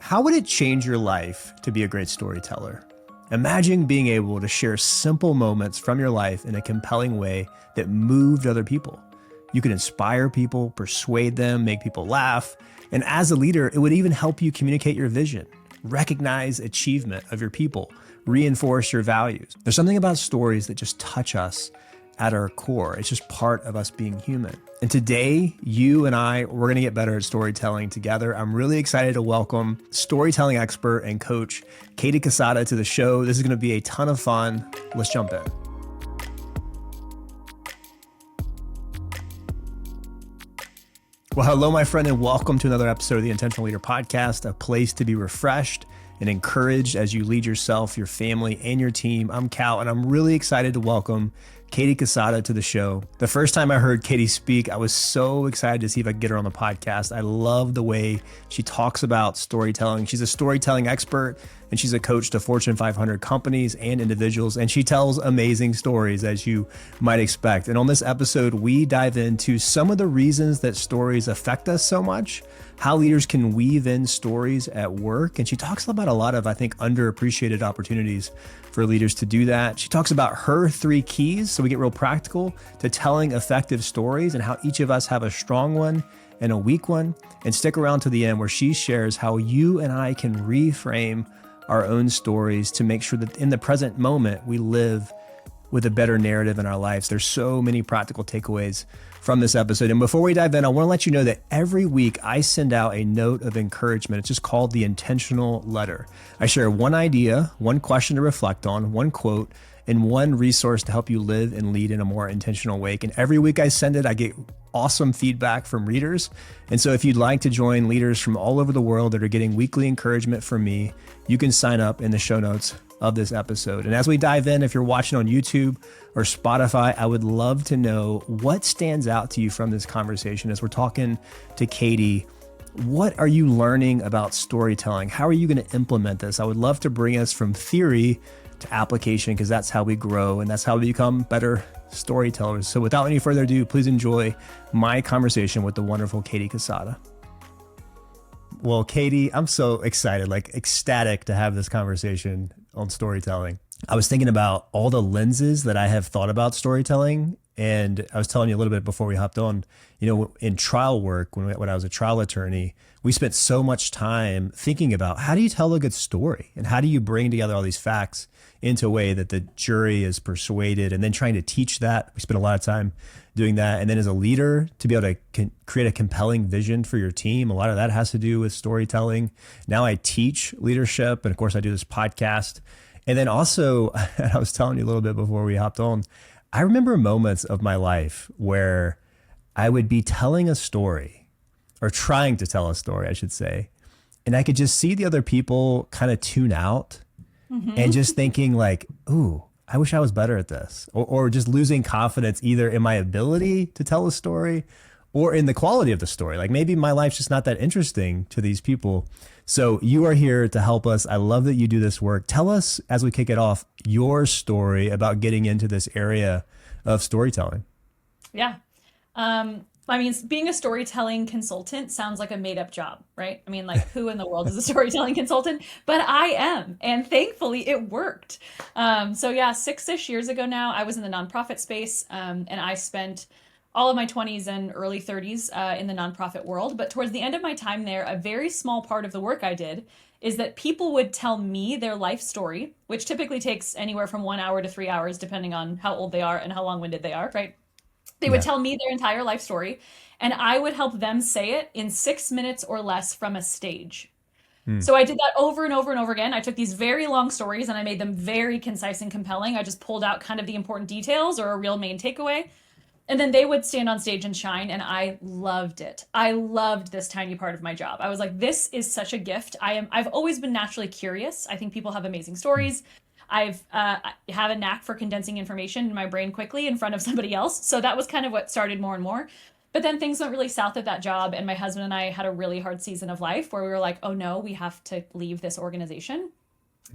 How would it change your life to be a great storyteller? Imagine being able to share simple moments from your life in a compelling way that moved other people. You could inspire people, persuade them, make people laugh. And as a leader, it would even help you communicate your vision, recognize achievement of your people, reinforce your values. There's something about stories that just touch us at our core. It's just part of us being human. And today, you and we're going to get better at storytelling together. I'm really excited to welcome storytelling expert and coach Katie Quesada to the show. This is going to be a ton of fun. Let's jump in. Well, hello, my friend, and welcome to another episode of the Intentional Leader Podcast, a place to be refreshed and encouraged as you lead yourself, your family, and your team. I'm Cal, and I'm really excited to welcome Katie Quesada to the show. The first time I heard Katie speak, I was so excited to see if I could get her on the podcast. I love the way she talks about storytelling. She's a storytelling expert, and she's a coach to Fortune 500 companies and individuals, and she tells amazing stories, as you might expect. And on this episode, we dive into some of the reasons that stories affect us so much, how leaders can weave in stories at work, and she talks about a lot of, I think, underappreciated opportunities for leaders to do that. She talks about her 3 keys, so we get real practical, to telling effective stories and how each of us have a strong one and a weak one. And stick around to the end where she shares how you and I can reframe our own stories to make sure that in the present moment, we live with a better narrative in our lives. There's so many practical takeaways from this episode. And before we dive in, I want to let you know that every week I send out a note of encouragement. It's just called the Intentional Letter. I share one idea, one question to reflect on, one quote, and one resource to help you live and lead in a more intentional way. And every week I send it, I get awesome feedback from readers. And so if you'd like to join leaders from all over the world that are getting weekly encouragement from me, you can sign up in the show notes of this episode. And as we dive in, if you're watching on YouTube or Spotify, I would love to know what stands out to you from this conversation as we're talking to Katie. What are you learning about storytelling? How are you going to implement this? I would love to bring us from theory to application, because that's how we grow and that's how we become better storytellers. So without any further ado, please enjoy my conversation with the wonderful Katie Quesada. Well, Katie, I'm so excited, like ecstatic to have this conversation on storytelling. I was thinking about all the lenses that I have thought about storytelling. And I was telling you a little bit before we hopped on, in trial work, when I was a trial attorney, we spent so much time thinking about how do you tell a good story and how do you bring together all these facts into a way that the jury is persuaded, and then trying to teach that. We spent a lot of time doing that. And then as a leader, to be able to create a compelling vision for your team, a lot of that has to do with storytelling. Now I teach leadership, and of course I do this podcast. And then also, I was telling you a little bit before we hopped on, I remember moments of my life where I would be telling a story, or trying to tell a story, I should say, and I could just see the other people kind of tune out and just thinking like, ooh, I wish I was better at this, or just losing confidence either in my ability to tell a story or in the quality of the story. Like maybe my life's just not that interesting to these people. So you are here to help us. I love that you do this work. Tell us, as we kick it off, your story about getting into this area of storytelling. Yeah. Being a storytelling consultant sounds like a made up job, right? Like who in the world is a storytelling consultant? But I am, and thankfully it worked. 6-ish years ago now, I was in the nonprofit space, and I spent all of my 20s and early 30s in the nonprofit world. But towards the end of my time there, a very small part of the work I did is that people would tell me their life story, which typically takes anywhere from 1 hour to 3 hours, depending on how old they are and how long-winded they are, right? They would tell me their entire life story, and I would help them say it in 6 minutes or less from a stage. So I did that over and over and over again. I took these very long stories and I made them very concise and compelling. I just pulled out kind of the important details or a real main takeaway. And then they would stand on stage and shine, and I loved it. I loved this tiny part of my job. I was like, this is such a gift. I've always been naturally curious. I think people have amazing stories. I have a knack for condensing information in my brain quickly in front of somebody else. So that was kind of what started more and more. But then things went really south at that job, and my husband and I had a really hard season of life where we were like, oh no, we have to leave this organization.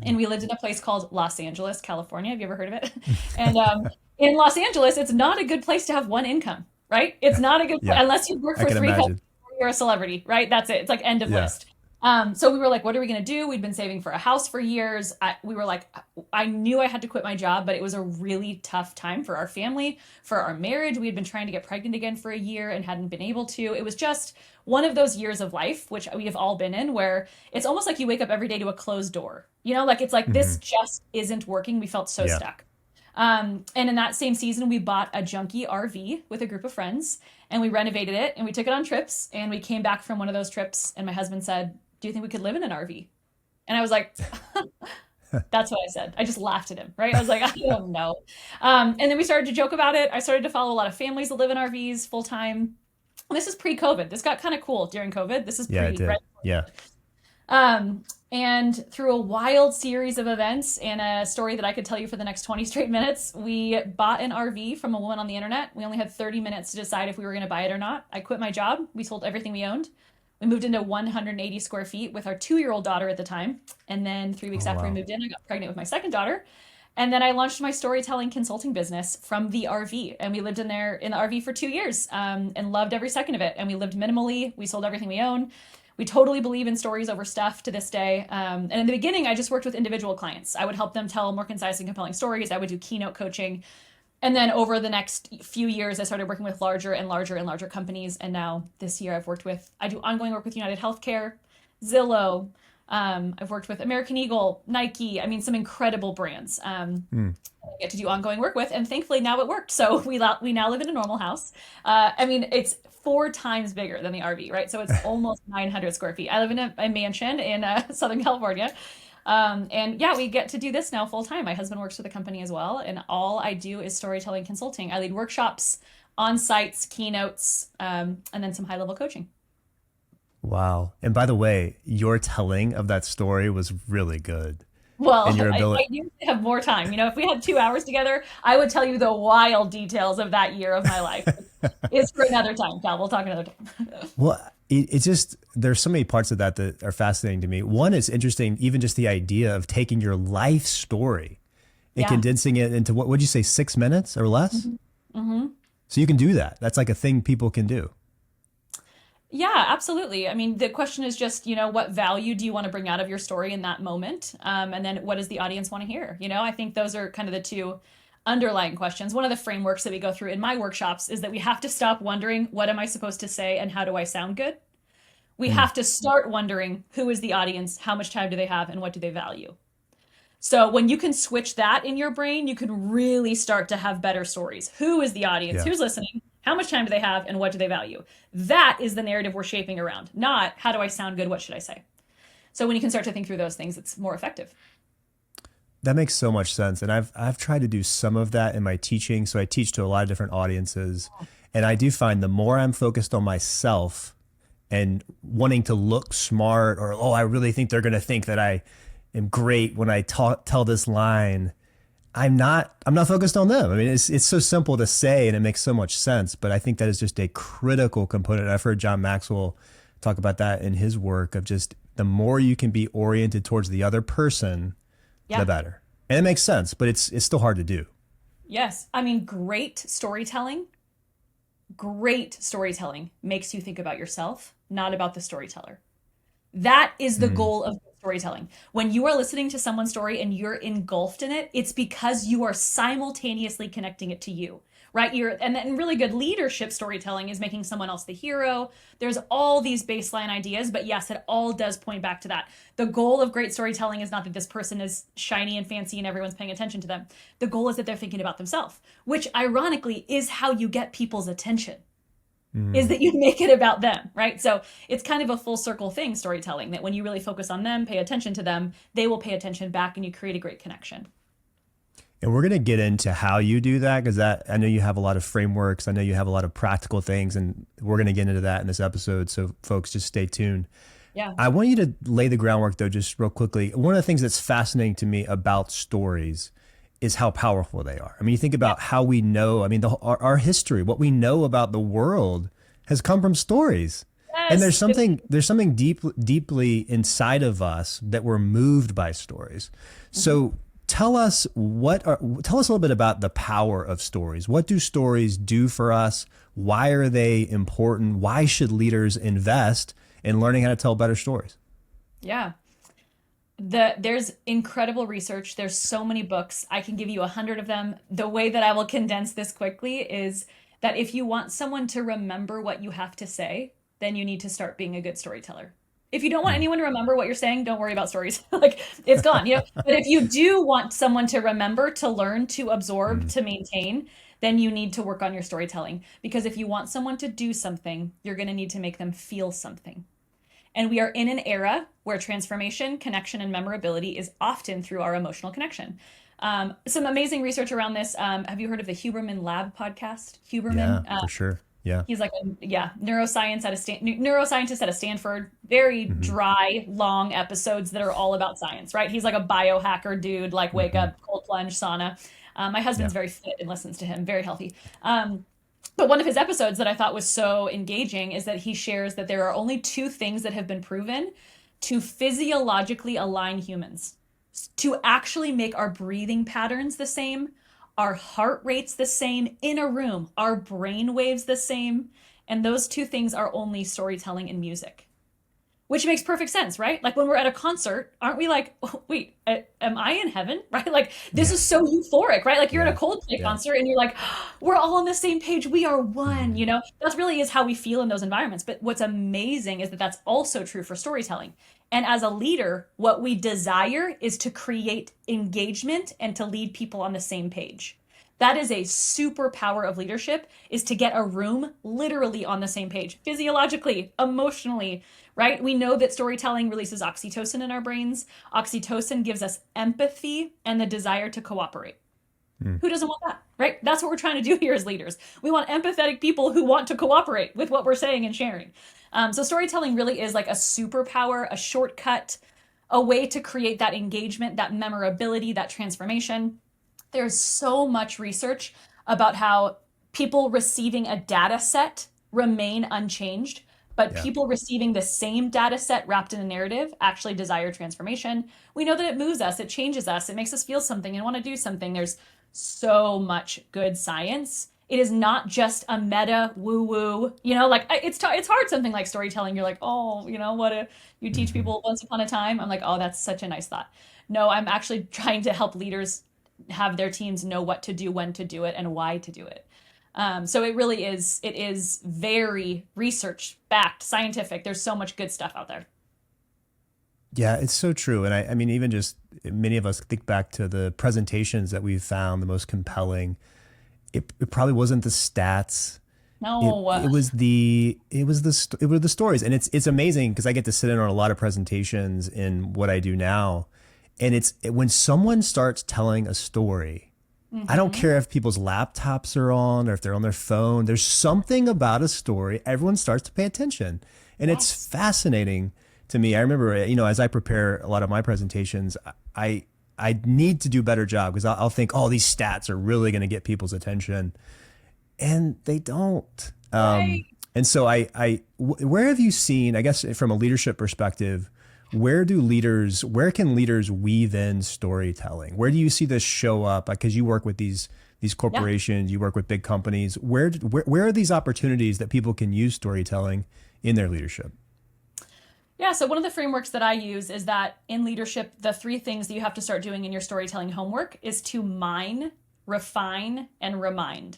And we lived in a place called Los Angeles, California. Have you ever heard of it? And in Los Angeles, it's not a good place to have one income, right? It's not a good place unless you work for 3 companies or you're a celebrity, right? That's it. It's like end of list. So we were like, what are we going to do? We'd been saving for a house for years. We were like, I knew I had to quit my job, but it was a really tough time for our family, for our marriage. We had been trying to get pregnant again for a year and hadn't been able to. It was just one of those years of life, which we have all been in, where it's almost like you wake up every day to a closed door. Like it's like Hmm. this just isn't working. We felt so Yeah. stuck. And in that same season, we bought a junky RV with a group of friends and we renovated it and we took it on trips. And we came back from one of those trips, and my husband said, do you think we could live in an RV? And I was like, that's what I said. I just laughed at him, right? I was like, I don't know. And then we started to joke about it. I started to follow a lot of families that live in RVs full time. And this is pre-COVID. This got kind of cool during COVID. This is Yeah, it pre, did. right? Yeah. And through a wild series of events and a story that I could tell you for the next 20 straight minutes, we bought an RV from a woman on the internet. We only had 30 minutes to decide if we were going to buy it or not. I quit my job. We sold everything we owned. We moved into 180 square feet with our 2-year-old daughter at the time. And then 3 weeks Oh, after we wow. moved in, I got pregnant with my second daughter. And then I launched my storytelling consulting business from the RV. And we lived in the RV for 2 years, and loved every second of it. And we lived minimally. We sold everything we own. We totally believe in stories over stuff to this day. And in the beginning, I just worked with individual clients. I would help them tell more concise and compelling stories. I would do keynote coaching. And then over the next few years, I started working with larger and larger and larger companies. And now this year, I do ongoing work with United Healthcare, Zillow. I've worked with American Eagle, Nike. I mean, some incredible brands. Mm. I get to do ongoing work with, and thankfully now it worked. So we now live in a normal house. I mean, it's 4 times bigger than the RV, right? So it's almost 900 square feet. I live in a mansion in Southern California. And yeah, we get to do this now full time. My husband works for the company as well, and all I do is storytelling consulting. I lead workshops, on sites, keynotes, and then some high level coaching. Wow. And by the way, your telling of that story was really good. Well, And your I ability. usually have more time. If we had 2 hours together, I would tell you the wild details of that year of my life. It's for another time, Cal. We'll talk another time. Well, it's just, there's so many parts of that that are fascinating to me. One is interesting, even just the idea of taking your life story and Yeah. condensing it into what would you say, 6 minutes or less? Hmm. Hmm. So you can do that. That's like a thing people can do. Yeah, absolutely. I mean, the question is just, what value do you want to bring out of your story in that moment? And then what does the audience want to hear? I think those are kind of the two underlying questions. One of the frameworks that we go through in my workshops is that we have to stop wondering, what am I supposed to say and how do I sound good? We Mm. have to start wondering, who is the audience? How much time do they have? And what do they value? So when you can switch that in your brain, you can really start to have better stories. Who is the audience? Yeah. Who's listening? How much time do they have? And what do they value? That is the narrative we're shaping around, not how do I sound good? What should I say? So when you can start to think through those things, it's more effective. That makes so much sense. And I've tried to do some of that in my teaching. So I teach to a lot of different audiences. And I do find the more I'm focused on myself and wanting to look smart, or, oh, I really think they're going to think that I am great when I tell this line. I'm not focused on them. I mean, it's so simple to say and it makes so much sense, but I think that is just a critical component. I've heard John Maxwell talk about that in his work of just the more you can be oriented towards the other person, the Yeah. better. And it makes sense, but it's still hard to do. Yes. I mean, great storytelling makes you think about yourself, not about the storyteller. That is the Mm. goal of storytelling. When you are listening to someone's story and you're engulfed in it, it's because you are simultaneously connecting it to you, right? And then really good leadership storytelling is making someone else the hero. There's all these baseline ideas, but yes, it all does point back to that. The goal of great storytelling is not that this person is shiny and fancy and everyone's paying attention to them. The goal is that they're thinking about themselves, which ironically is how you get people's attention, is Mm. that you make it about them, right? So it's kind of a full circle thing, storytelling, that when you really focus on them, pay attention to them, they will pay attention back and you create a great connection. And we're going to get into how you do that, because that, I know you have a lot of frameworks. I know you have a lot of practical things, and we're going to get into that in this episode. So folks, just stay tuned. Yeah. I want you to lay the groundwork though, just real quickly. One of the things that's fascinating to me about stories is how powerful they are. I mean, you think about how we know, I mean, our history, what we know about the world has come from stories. And Yes. there's something deeply inside of us that we're moved by stories. So tell us tell us a little bit about the power of stories. What do stories do for us? Why are they important? Why should leaders invest in learning how to tell better stories? Yeah. There's incredible research. There's so many books. I can give you 100 of them. The way that I will condense this quickly is that if you want someone to remember what you have to say, then you need to start being a good storyteller. If you don't want Mm. anyone to remember what you're saying, don't worry about stories. Like it's gone, you know. But if you do want someone to remember, to learn, to absorb, Mm. to maintain, then you need to work on your storytelling. Because if you want someone to do something, you're going to need to make them feel something. And we are in an era where transformation, connection, and memorability is often through our emotional connection. Some amazing research around this. Have you heard of the Huberman Lab podcast? Yeah, Huberman, for sure. Yeah. he's like neuroscientist at a Stanford. Very Hmm. dry, long episodes that are all about science. Right? He's like a biohacker dude. Like wake Hmm. up, cold plunge, sauna. My Yeah. husband's very fit and listens to him. Very healthy. But one of his episodes that I thought was so engaging is that he shares that there are only two things that have been proven to physiologically align humans, to actually make our breathing patterns the same, our heart rates the same in a room, our brain waves the same. And those two things are only storytelling and music. Which makes perfect sense, right? Like when we're at a concert, aren't we like, oh, wait, am I in heaven? Right? Like this Yeah. is so euphoric, right? Like you're at a Yeah. Coldplay Yeah. concert and you're like, oh, we're all on the same page. We are one, Hmm. you know? That really is how we feel in those environments. But what's amazing is that that's also true for storytelling. And as a leader, what we desire is to create engagement and to lead people on the same page. That is a superpower of leadership, is to get a room literally on the same page, physiologically, emotionally, right? We know that storytelling releases oxytocin in our brains. Oxytocin gives us empathy and the desire to cooperate. Mm. Who doesn't want that, right? That's what we're trying to do here as leaders. We want empathetic people who want to cooperate with what we're saying and sharing. So storytelling really is like a superpower, a shortcut, a way to create that engagement, that memorability, that transformation. There's so much research about how people receiving a data set remain unchanged, but Yeah. people receiving the same data set wrapped in a narrative actually desire transformation. We know that it moves us, it changes us, it makes us feel something and want to do something. There's so much good science. It is not just a meta woo woo, you know, like it's hard something like storytelling. You're like, oh, you know, what if you teach Hmm. people once upon a time? I'm like, oh, that's such a nice thought. No, I'm actually trying to help leaders have their teams know what to do, when to do it, and why to do it. So it is very research backed, scientific. There's so much good stuff out there. Yeah, it's so true. And I mean, even just many of us think back to the presentations that we've found the most compelling. It probably wasn't the stats. No, It were the stories, and it's amazing because I get to sit in on a lot of presentations in what I do now, and when someone starts telling a story, I don't mm-hmm. care if people's laptops are on or if they're on their phone. There's something about a story. Everyone starts to pay attention. And it's Yes. fascinating to me. I remember, as I prepare a lot of my presentations, I, I need to do a better job because I'll think, oh, these stats are really going to get people's attention. And they don't. Right. And so where have you seen, I guess, from a leadership perspective, where can leaders weave in storytelling? Where do you see this show up? Because you work with these Yeah. corporations, you work with big companies. Where are these opportunities that people can use storytelling in their leadership? Yeah. So one of the frameworks that I use is that in leadership, the three things that you have to start doing in your storytelling homework is to mine, refine, and remind.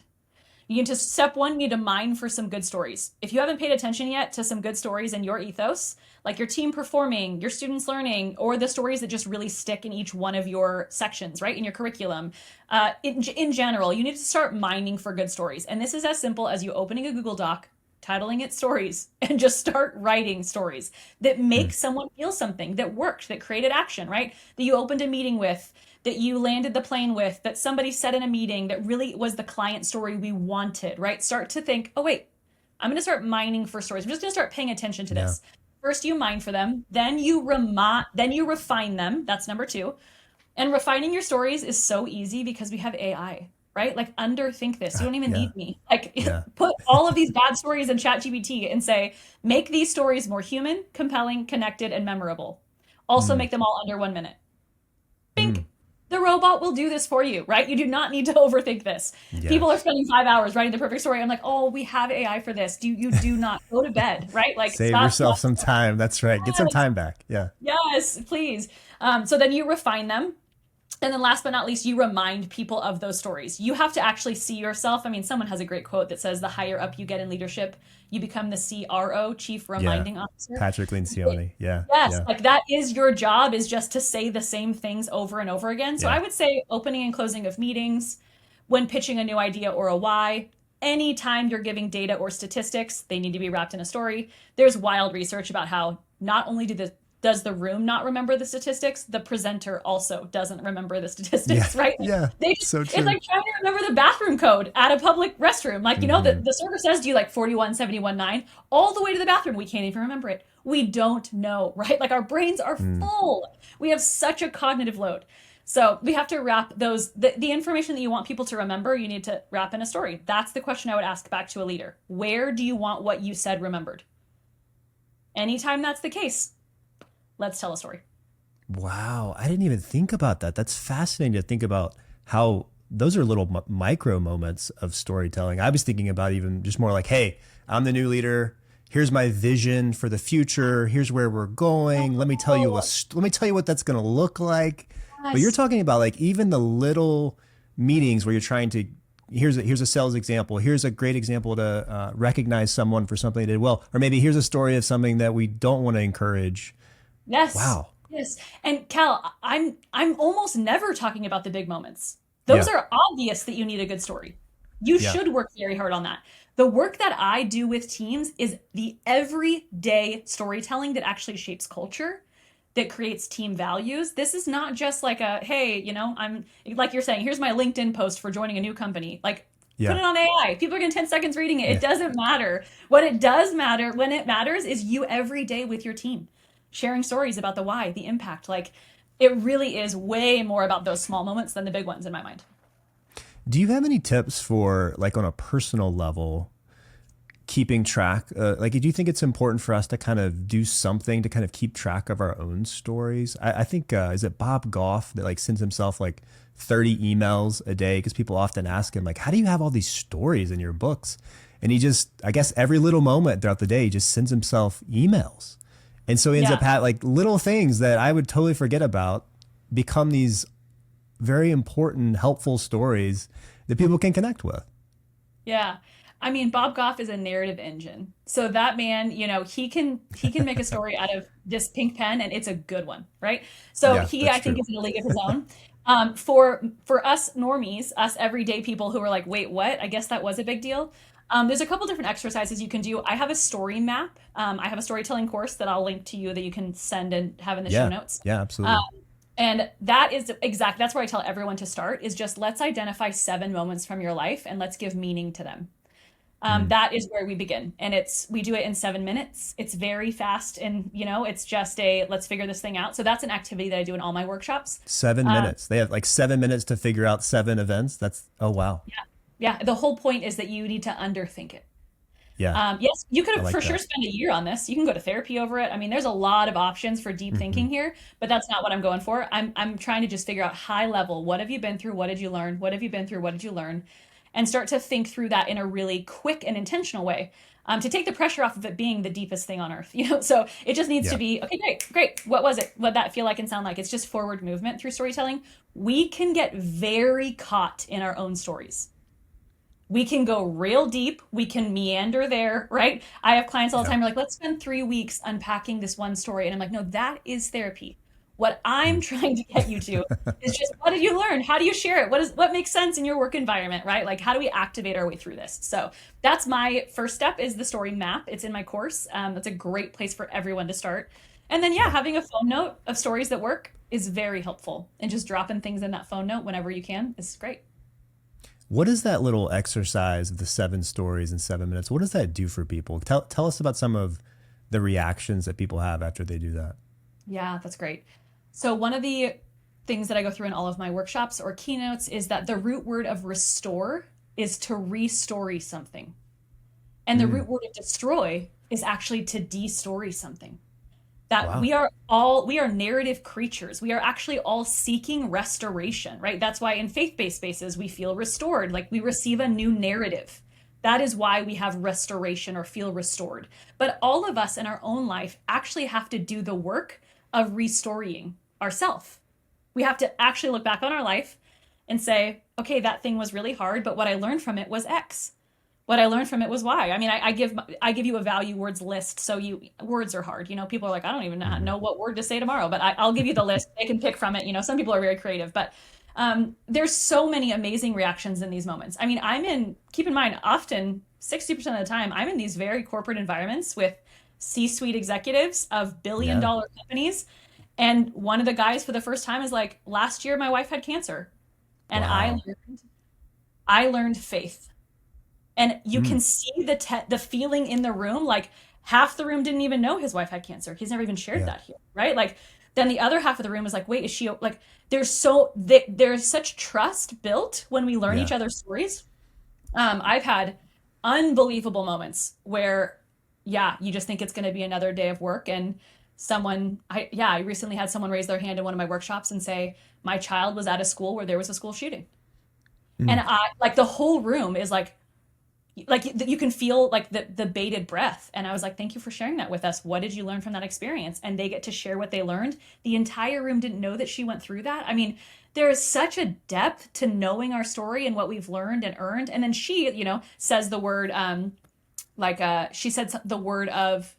You need to step one, you need to mine for some good stories. If you haven't paid attention yet to some good stories in your ethos, like your team performing, your students learning, or the stories that just really stick in each one of your sections, right, in your curriculum, in general, you need to start mining for good stories. And this is as simple as you opening a Google Doc, titling it stories, and just start writing stories that Hmm. make someone feel something, that worked, that created action, right? That you opened a meeting with, that you landed the plane with, that somebody said in a meeting that really was the client story we wanted, right? Start to think, oh, wait, I'm going to start mining for stories. I'm just going to start paying attention to Yeah. this. First, you mine for them, then you refine them. That's number two. And refining your stories is so easy because we have AI, right? Like underthink this. You don't even Yeah. need me. Like Yeah. put all of these bad stories in ChatGPT and say, make these stories more human, compelling, connected, and memorable. Also Mm. make them all under 1 minute. Mm. Bink. The robot will do this for you, right? You do not need to overthink this. People are Yes. spending 5 hours writing the perfect story. I'm like, oh, we have AI for this. You do not go to bed, right? Like Save stop. yourself some time. That's right. Get some Yes, time back. Yeah. yes, please. So then you refine them. And then last but not least, you remind people of those stories. You have to actually see yourself. I mean, someone has a great quote that says the higher up you get in leadership, you become the CRO, Chief Yeah. Reminding Officer. Patrick Lencioni. Yeah. Yes, Yeah. like that is your job, is just to say the same things over and over again. So Yeah. I would say opening and closing of meetings, when pitching a new idea or a why, anytime you're giving data or statistics, they need to be wrapped in a story. There's wild research about how not only does the room not remember the statistics, the presenter also doesn't remember the Yeah. statistics, right? Like Yeah. they just, So it's true. like trying to remember the bathroom code at a public restroom. Like, Hmm. the server says to you like 4171.9 all the way to the bathroom. We can't even remember it. We don't know, right? Like our brains are Mm. full. We have such a cognitive load. So we have to wrap the information that you want people to remember, you need to wrap in a story. That's the question I would ask back to a leader. Where do you want what you said remembered? Anytime that's the case, let's tell a story. Wow. I didn't even think about that. That's fascinating to think about how those are little micro moments of storytelling. I was thinking about even just more like, hey, I'm the new leader. Here's my vision for the future. Here's where we're going. Let me tell you Oh, let me tell you what that's going to look like. But you're yes. talking about like even the little meetings where you're trying to here's a sales example. Here's a great example to recognize someone for something they did well, or maybe here's a story of something that we don't want to encourage. Yes. Wow. Yes. And Cal, I'm almost never talking about the big moments. Those Yeah. are obvious that you need a good story. You Yeah. should work very hard on that. The work that I do with teams is the everyday storytelling that actually shapes culture, that creates team values. This is not just like a, hey, I'm like you're saying, here's my LinkedIn post for joining a new company. Like, put Yeah. it on AI. People are getting 10 seconds reading it. It Yeah. doesn't matter. What it does matter, when it matters, is you every day with your team, sharing stories about the why, the impact. Like, it really is way more about those small moments than the big ones in my mind. Do you have any tips for like on a personal level keeping track? Like, do you think it's important for us to kind of do something to kind of keep track of our own stories? I think is it Bob Goff that like sends himself like 30 emails a day because people often ask him like, how do you have all these stories in your books? And he just, I guess, every little moment throughout the day, he just sends himself emails. And so he ends Yeah. up like little things that I would totally forget about become these very important, helpful stories that people can connect with. Yeah. I mean, Bob Goff is a narrative engine. So that man, he can make a story out of this pink pen and it's a good one, right? So Yeah, he, that's I think, true. is in a league of his own. For us normies, us everyday people who are like, wait, what? I guess that was a big deal. There's a couple different exercises you can do. I have a story map. I have a storytelling course that I'll link to you that you can send and have in the show Yeah, notes. yeah, absolutely. And that's where I tell everyone to start, is just let's identify 7 moments from your life and let's give meaning to them. Mm. That is where we begin. And we do it in 7 minutes. It's very fast. And, it's just let's figure this thing out. So that's an activity that I do in all my workshops. Seven Um, minutes. They have like 7 minutes to figure out seven events. That's, oh, wow. yeah. Yeah. The whole point is that you need to underthink it. Yeah, Yes, you I could like for sure that. spend a year on this. You can go to therapy over it. I mean, there's a lot of options for deep Hmm. thinking here, but that's not what I'm going for. I'm trying to just figure out high level. What have you been through? What did you learn? What have you been through? What did you learn? And start to think through that in a really quick and intentional way. To take the pressure off of it being the deepest thing on earth, So it just needs to Yeah. be okay. Great, great. What was it? What did that feel like and sound like? It's just forward movement through storytelling. We can get very caught in our own stories. We can go real deep. We can meander there, right? I have clients all the Yeah. time who are like, let's spend 3 weeks unpacking this one story. And I'm like, no, that is therapy. What I'm Mm. trying to get you to is just, what did you learn? How do you share it? What makes sense in your work environment, right? Like, how do we activate our way through this? So that's my first step, is the story map. It's in my course. That's a great place for everyone to start. And then, yeah, Yeah. having a phone note of stories that work is very helpful. And just dropping things in that phone note whenever you can is great. What is that little exercise of the 7 stories in 7 minutes? What does that do for people? Tell us about some of the reactions that people have after they do that. Yeah, that's great. So, one of the things that I go through in all of my workshops or keynotes is that the root word of restore is to restory something. And the Mm. root word of destroy is actually to destory something. that Wow. we are narrative creatures. We are actually all seeking restoration, right? That's why in faith-based spaces we feel restored, like we receive a new narrative. That is why we have restoration or feel restored. But all of us in our own life actually have to do the work of restoring ourselves. We have to actually look back on our life and say, okay, that thing was really hard, but what I learned from it was X. What I learned from it was Y. I mean, I give you a value words list. So words are hard. People are like, I don't even Hmm. know what word to say tomorrow, but I'll give you the list. They can pick from it. Some people are very creative, but there's so many amazing reactions in these moments. I mean, keep in mind, often 60% of the time, I'm in these very corporate environments with C-suite executives of Yeah. billion-dollar companies. And one of the guys for the first time is like, last year my wife had cancer. And Wow. I learned faith. And you Mm. can see the feeling in the room. Like half the room didn't even know his wife had cancer. He's never even shared Yeah. that here, right? Like then the other half of the room is like, wait, is she like? There's such trust built when we learn Yeah. each other's stories. I've had unbelievable moments where, yeah, you just think it's going to be another day of work, and I recently had someone raise their hand in one of my workshops and say, my child was at a school where there was a school shooting, and Mm. I like the whole room is like you can feel like the bated breath, and I was like, thank you for sharing that with us. What did you learn from that experience? And they get to share what they learned. The entire room didn't know that she went through that. I mean, there is such a depth to knowing our story and what we've learned and earned. And then she says the word she said the word of,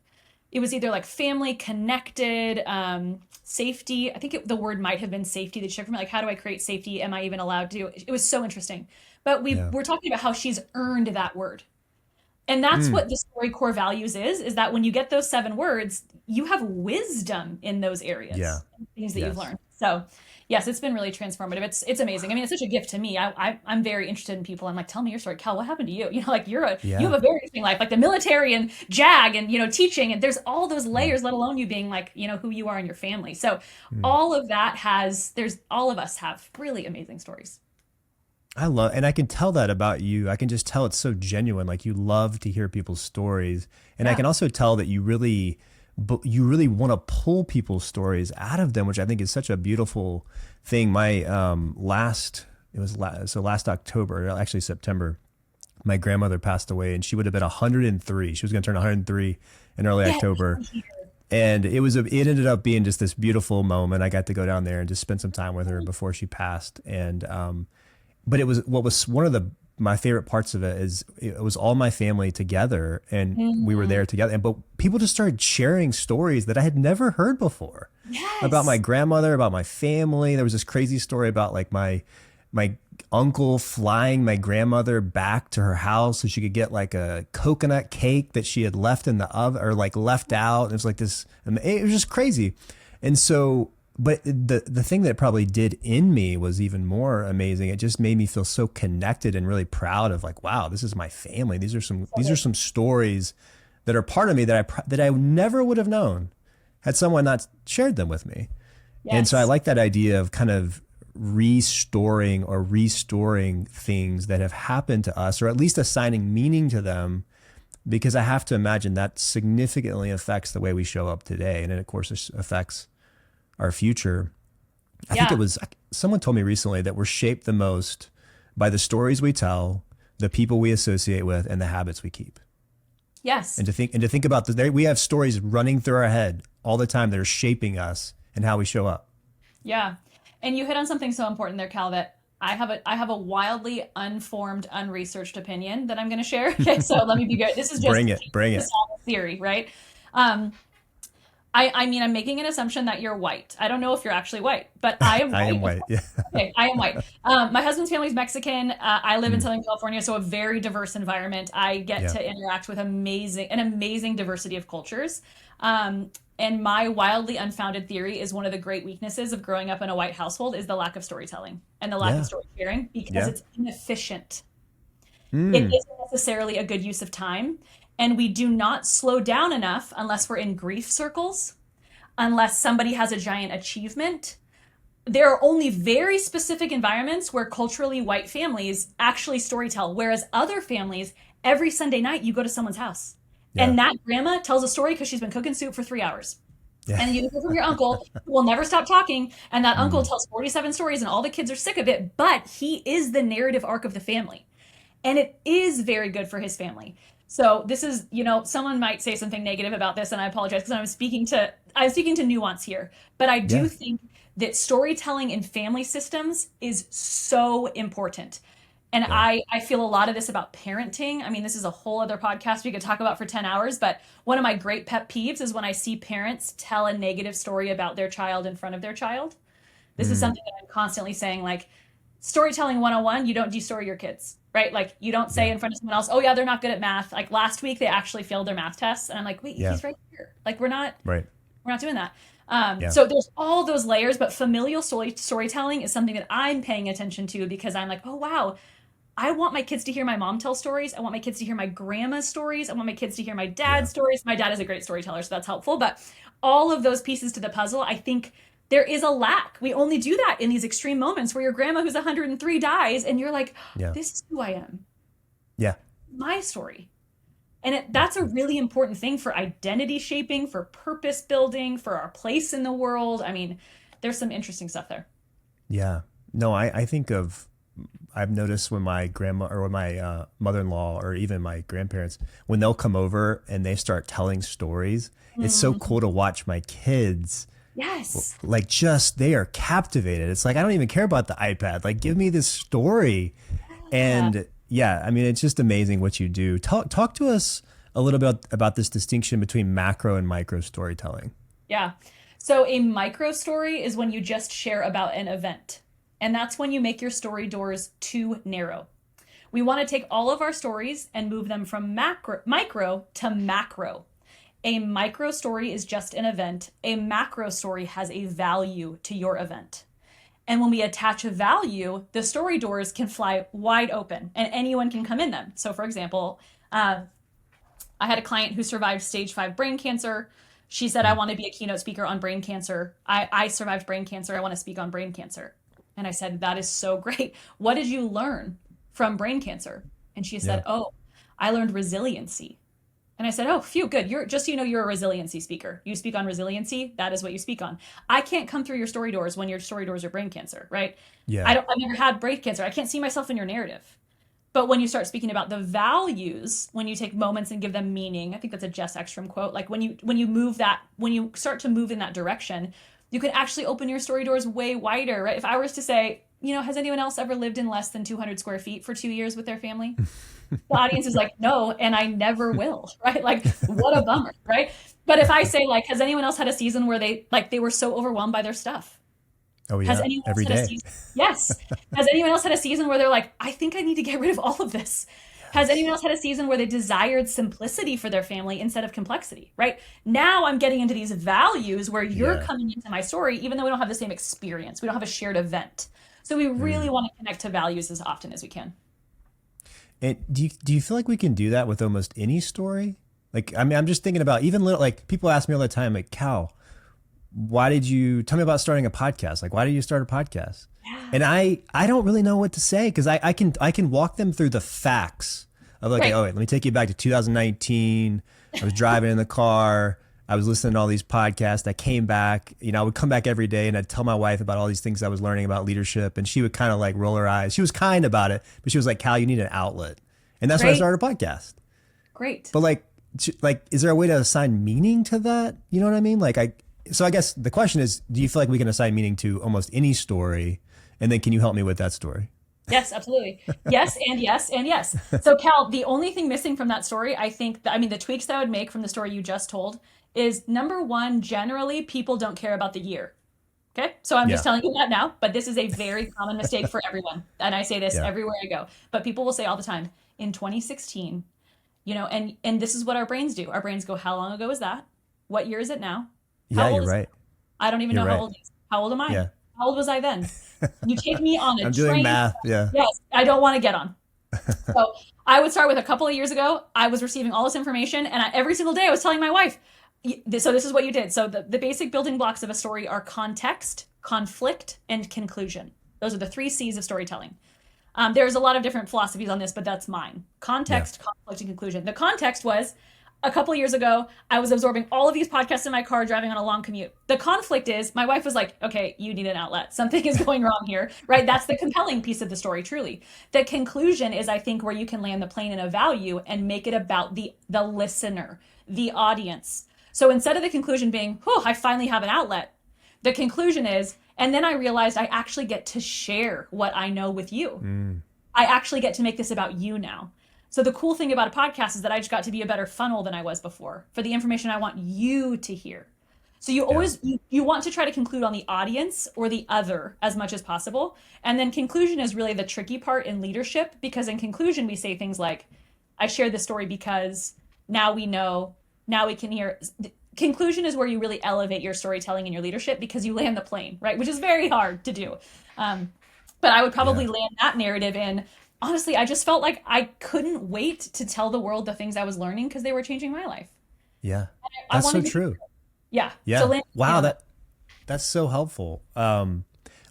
it was either like family connected, safety. I think the word might have been safety that she took from me. Like, how do I create safety? Am I even allowed to? It was so interesting. But Yeah. we're talking about how she's earned that word. And that's Mm. what the story core values is that when you get those 7 words, you have wisdom in those Yeah. areas, things that you've Yes. learned. So yes, it's been really transformative. It's amazing. I mean, it's such a gift to me. I'm very interested in people. I'm like, tell me your story, Cal. What happened to you? Like you Yeah. have a very interesting life, like the military and JAG and teaching, and there's all those Mm. layers. Let alone you being like who you are in your family. So Mm. all of that all of us have really amazing stories. I love, and I can tell that about you. I can just tell it's so genuine. Like you love to hear people's stories, and I Yeah. can also tell that you really want to pull people's stories out of them, which I think is such a beautiful thing. My last October, actually September, my grandmother passed away, and she would have been 103. She was going to turn 103 in early Yeah. October, and it ended up being just this beautiful moment. I got to go down there and just spend some time with her before she passed, and but it was what was one of my favorite parts of it is it was all my family together and we were Mhm. there together. And but people just started sharing stories that I had never heard before about my Yes. grandmother, about my family. There was this crazy story about like my uncle flying my grandmother back to her house so she could get like a coconut cake that she had left in the oven or like left out. It was like this, it was just crazy. And so, but the thing that it probably did in me was even more amazing. It just made me feel so connected and really proud of like, wow, this is my family. So These are good. some stories that are part of me that I never would have known had someone not shared them with me. And so I Yes. like that idea of kind of restoring things that have happened to us, or at least assigning meaning to them, because I have to imagine that significantly affects the way we show up today. And it, of course, affects our future. I think it Yeah. was someone told me recently that we're shaped the most by the stories we tell, the people we associate with, and the habits we keep. Yes. And to think about we have stories running through our head all the time that are shaping us and how we show up. Yeah. And you hit on something so important there, Cal, that I have a wildly unformed, unresearched opinion that I'm going to share. Okay, so let me be good. This is just Bring the it. solid theory, right? Um, I mean, I'm making an assumption that you're white. I don't know if you're actually white, but I am I am white. white. Yeah. Okay, I am white. My husband's family is Mexican. I live in Mm, Southern California, so a very diverse environment. I get yeah. to interact with an amazing diversity of cultures. And my wildly unfounded theory is one of the great weaknesses of growing up in a white household is the lack of storytelling and the lack of Yeah. story sharing because Yeah. it's inefficient. It Mm, isn't necessarily a good use of time, and we do not slow down enough unless we're in grief circles, unless somebody has a giant achievement. There are only very specific environments where culturally white families actually storytell, whereas other families, every Sunday night, you go to someone's house. yeah. And that grandma tells a story because she's been cooking soup for 3 hours. Yeah. And you hear from your uncle who will never stop talking, and that uncle tells 47 stories, and all the kids are sick of it, but he is the narrative arc of the family. And it is very good for his family. So this is, someone might say something negative about this, and I apologize because I'm speaking to nuance here. But I do Yeah. think that storytelling in family systems is so important. And Yeah. I feel a lot of this about parenting. I mean, this is a whole other podcast we could talk about for 10 hours, but one of my great pet peeves is when I see parents tell a negative story about their child in front of their child. This is Mm. something that I'm constantly saying, like, storytelling 101, you don't destory your kids, right? Like, you don't say Yeah. in front of someone else, oh yeah, they're not good at math. Like last week they actually failed their math tests, and I'm like, wait, Yeah. he's right here. Like, Right. we're not doing that. Yeah. So there's all those layers, but familial storytelling is something that I'm paying attention to because I'm like, oh wow, I want my kids to hear my mom tell stories. I want my kids to hear my grandma's stories. I want my kids to hear my Yeah. dad's stories. My dad is a great storyteller, so that's helpful. But all of those pieces to the puzzle, I think there is a lack. We only do that in these extreme moments where your grandma who's 103 dies and you're like, Yeah. this is who I am, Yeah. my story. And that's a really important thing for identity shaping, for purpose building, for our place in the world. I mean, there's some interesting stuff there. Yeah. No, I think of, I've noticed when my grandma or when my mother-in-law or even my grandparents, when they'll come over and they start telling stories, it's so Mm, cool to watch my kids. yes. Like, just, they are captivated. It's like, I don't even care about the iPad. Like, give me this story. Yeah. And yeah, I mean, it's just amazing what you do. Talk to us a little bit about this distinction between macro and micro storytelling. Yeah. So a micro story is when you just share about an event. And that's when you make your story doors too narrow. We want to take all of our stories and move them from micro to macro. A micro story is just an event. A macro story has a value to your event. And when we attach a value, the story doors can fly wide open and anyone can come in them. So, for example, uh, I had a client who survived stage 5 brain cancer. She said, I Mm. want to be a keynote speaker on brain cancer. I survived brain cancer. I want to speak on brain cancer. And I said, that is so great. What did you learn from brain cancer? And she Yeah. said, oh, I learned resiliency. And I said, oh, phew, good. You're just so you know, you're a resiliency speaker. You speak on resiliency. That is what you speak on. I can't come through your story doors when your story doors are brain cancer, right? Yeah. I've never had brain cancer. I can't see myself in your narrative. But when you start speaking about the values, when you take moments and give them meaning, I think that's a Jess Ekstrom quote. Like when you start to move in that direction, you can actually open your story doors way wider, right? If I was to say, has anyone else ever lived in less than 200 square feet for 2 years with their family? The audience is like, no, and I never will, right? Like, what a bummer, right? But if I say, like, has anyone else had a season where they were so overwhelmed by their stuff? Oh Has yeah. anyone else Every had a day. season? Yes. Has anyone else had a season where they're like, I think I need to get rid of all of this? Has anyone Yes. else had a season where they desired simplicity for their family instead of complexity, right? Now I'm getting into these values where you're Yeah. coming into my story, even though we don't have the same experience. We don't have a shared event. So we Mm. really want to connect to values as often as we can. And do you feel like we can do that with almost any story? Like, I mean, I'm just thinking about even little, like, people ask me all the time, like, Cal, why did you tell me about starting a podcast? Like, why did you start a podcast? Yeah. And I don't really know what to say because I can walk them through the facts of, like, Right. oh, wait, let me take you back to 2019. I was driving in the car. I was listening to all these podcasts. I came back, I would come back every day and I'd tell my wife about all these things I was learning about leadership. And she would kind of like roll her eyes. She was kind about it, but she was like, Cal, you need an outlet. And that's when I Great. started a podcast. Great. But like, is there a way to assign meaning to that? You know what I mean? So I guess the question is, do you feel like we can assign meaning to almost any story? And then can you help me with that story? Yes, absolutely. Yes, and yes, and yes. So, Cal, the only thing missing from that story, the tweaks that I would make from the story you just told is number one, generally, people don't care about the year. Okay. So I'm just Yeah. telling you that now, but this is a very common mistake for everyone. And I say this Yeah. everywhere I go, but people will say all the time in 2016, and this is what our brains do. Our brains go, how long ago was that? What year is it now? Yeah, How old you're is it? right. I don't even You're know how right. old he is. How old am I? Yeah. How old was I then? You take me on a I'm doing train. math. Yeah. Yes, I don't want to get on. So I would start with a couple of years ago. I was receiving all this information, and every single day I was telling my wife, so this is what you did. So the basic building blocks of a story are context, conflict, and conclusion. Those are the 3 C's of storytelling. There's a lot of different philosophies on this, but that's mine. Yeah. Context, conflict, and conclusion. The context was a couple of years ago, I was absorbing all of these podcasts in my car driving on a long commute. The conflict is my wife was like, okay, you need an outlet. Something is going wrong here, right? That's the compelling piece of the story, truly. The conclusion is, I think, where you can land the plane in a value and make it about the listener, the audience. So instead of the conclusion being, oh, I finally have an outlet, the conclusion is, and then I realized I actually get to share what I know with you. I actually get to make this about you now. So the cool thing about a podcast is that I just got to be a better funnel than I was before for the information I want you to hear. So you always you want to try to conclude on the audience or the other as much as possible. And then conclusion is really the tricky part in leadership, because in conclusion we say things like, I shared this story because now we know, now we can hear. Conclusion is where you really elevate your storytelling and your leadership, because you land the plane, right? Which is very hard to do. But I would probably land that narrative in, honestly, I just felt like I couldn't wait to tell the world the things I was learning because they were changing my life. Yeah. I That's so wanted to, true. yeah. Yeah. So Wow. That's so helpful.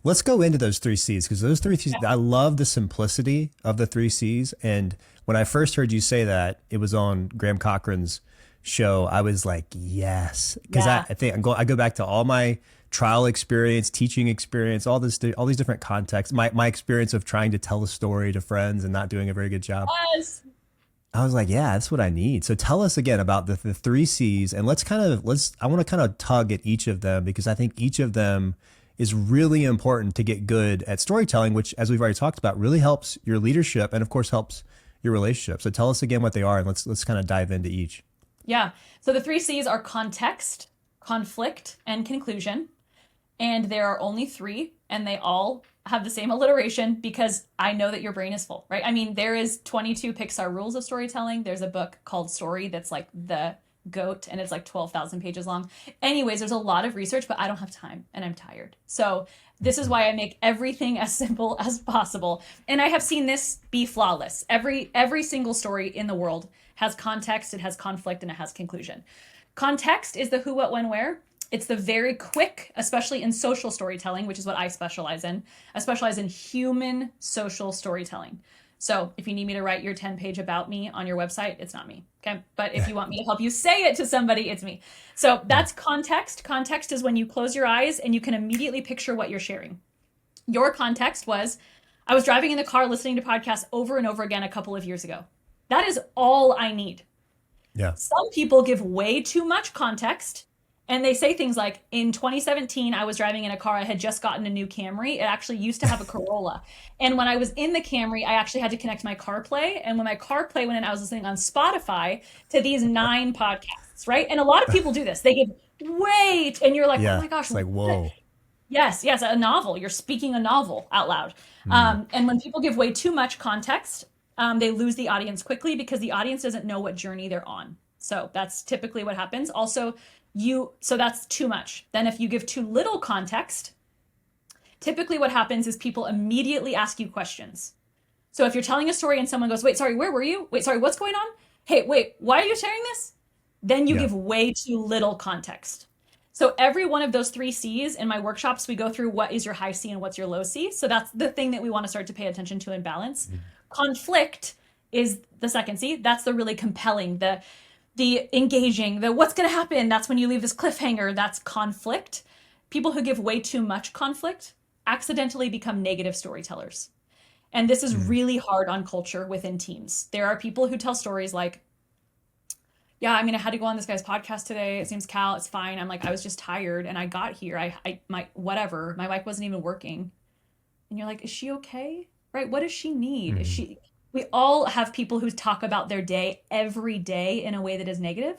Let's go into those 3 C's, because those 3 C's, I love the simplicity of the 3 C's. And when I first heard you say that, it was on Graham Cochran's show. I was like, yes, because I think I go back to all my trial experience, teaching experience, all these different contexts, my experience of trying to tell a story to friends and not doing a very good job. Yes. I was like, yeah, that's what I need. So tell us again about the 3 C's, and I want to kind of tug at each of them, because I think each of them is really important to get good at storytelling, which, as we've already talked about, really helps your leadership and of course helps your relationship. So tell us again what they are, and let's kind of dive into each. Yeah. So the 3 C's are context, conflict, and conclusion. And there are only 3, and they all have the same alliteration, because I know that your brain is full, right? I mean, there is 22 Pixar rules of storytelling. There's a book called Story that's like the GOAT, and it's like 12,000 pages long. Anyways, there's a lot of research, but I don't have time and I'm tired. So this is why I make everything as simple as possible. And I have seen this be flawless. Every single story in the world has context, it has conflict, and it has conclusion. Context is the who, what, when, where. It's the very quick, especially in social storytelling, which is what I specialize in. I specialize in human social storytelling. So if you need me to write your 10-page about me on your website, it's not me. Okay. But if you want me to help you say it to somebody, it's me. So that's context. Context is when you close your eyes and you can immediately picture what you're sharing. Your context was, I was driving in the car listening to podcasts over and over again a couple of years ago. That is all I need. Yeah. Some people give way too much context. And they say things like, in 2017, I was driving in a car. I had just gotten a new Camry. It actually used to have a Corolla. And when I was in the Camry, I actually had to connect my CarPlay. And when my CarPlay went in, I was listening on Spotify to these 9 podcasts, right? And a lot of people do this. They give way, and you're like, oh my gosh. It's like, whoa. Yes, a novel. You're speaking a novel out loud. And when people give way too much context, they lose the audience quickly, because the audience doesn't know what journey they're on. So that's typically what happens. Also, so that's too much. Then if you give too little context, typically what happens is people immediately ask you questions. So if you're telling a story and someone goes, wait, sorry, where were you? Wait, sorry, what's going on? Hey, wait, why are you sharing this? Then you give way too little context. So every one of those 3 C's in my workshops, we go through what is your high C and what's your low C. So that's the thing that we want to start to pay attention to and balance. Conflict is the second C. That's the really compelling, the engaging, the what's going to happen. That's when you leave this cliffhanger. That's conflict. People who give way too much conflict accidentally become negative storytellers. And this is really hard on culture within teams. There are people who tell stories like, yeah, I mean, I had to go on this guy's podcast today. It seems Cal, it's fine. I'm like, I was just tired and I got here. My mic wasn't even working. And you're like, is she okay? Right? What does she need? We all have people who talk about their day every day in a way that is negative.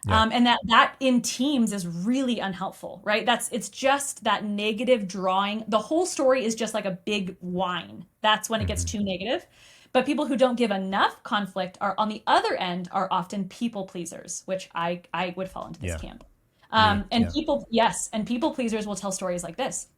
And that in teams is really unhelpful, right? It's just that negative drawing. The whole story is just like a big whine. That's when it gets too negative. But people who don't give enough conflict are on the other end are often people pleasers, which I would fall into this camp. And people pleasers will tell stories like this.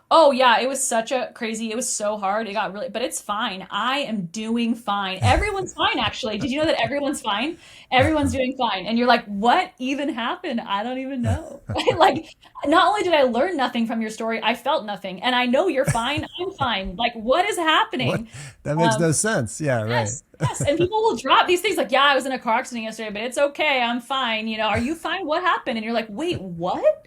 Oh yeah, it was such a crazy, it was so hard. It got really, but it's fine. I am doing fine. Everyone's fine, actually. Did you know that everyone's fine? Everyone's doing fine. And you're like, what even happened? I don't even know. Like, not only did I learn nothing from your story, I felt nothing. And I know you're fine. I'm fine. Like, what is What? happening? That makes Um, no sense. Yeah, right. yes, yes. And people will drop these things like, yeah, I was in a car accident yesterday, but it's okay. I'm fine. Are you fine? What happened? And you're like, wait, what?